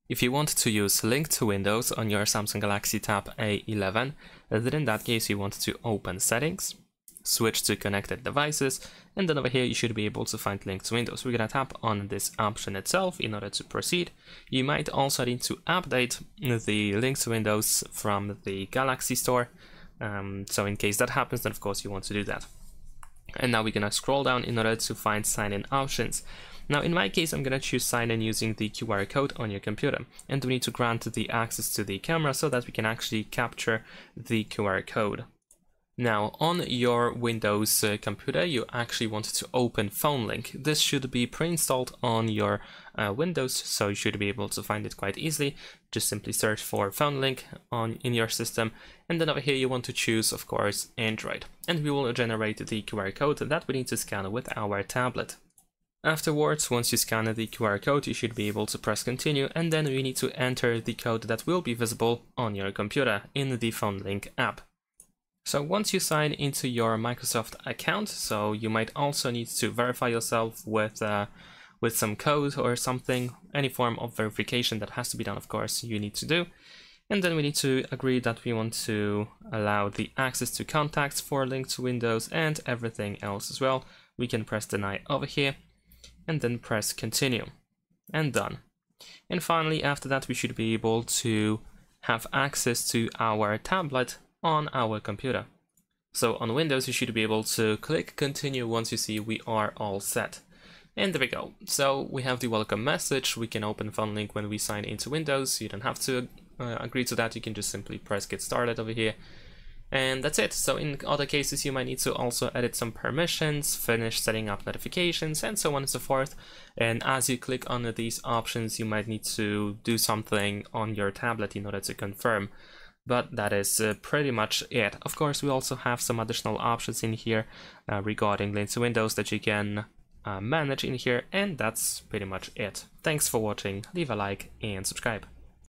If you want to use Link to Windows on your Samsung Galaxy Tab A11, then in that case you want to open Settings, switch to Connected Devices, and then over here you should be able to find Link to Windows. We're gonna tap on this option itself in order to proceed. You might also need to update the Link to Windows from the Galaxy Store. So in case that happens, then of course you want to do that. And now we're gonna scroll down in order to find sign-in options. Now in my case, I'm gonna choose sign in using the QR code on your computer, and we need to grant the access to the camera so that we can actually capture the QR code. Now on your Windows computer, you actually want to open PhoneLink. This should be pre-installed on your Windows, so you should be able to find it quite easily. Just simply search for PhoneLink in your system, and then over here you want to choose, of course, Android, and we will generate the QR code that we need to scan with our tablet. Afterwards, once you scan the QR code, you should be able to press continue, and then we need to enter the code that will be visible on your computer in the PhoneLink app. So once you sign into your Microsoft account, so you might also need to verify yourself with some code or something, any form of verification that has to be done, of course, you need to do. And then we need to agree that we want to allow the access to contacts for Link to Windows and everything else as well. We can press deny over here and then press continue and done. And finally, after that, we should be able to have access to our tablet on our computer. So on Windows, you should be able to click continue once you see we are all set. And there we go. So we have the welcome message. We can open PhoneLink when we sign into Windows. You don't have to agree to that. You can just simply press get started over here. And that's it. So in other cases, you might need to also edit some permissions, finish setting up notifications, and so on and so forth. And as you click on these options, you might need to do something on your tablet in order to confirm. But that is pretty much it. Of course, we also have some additional options in here regarding Link to Windows that you can manage in here, and that's pretty much it. Thanks for watching, leave a like and subscribe.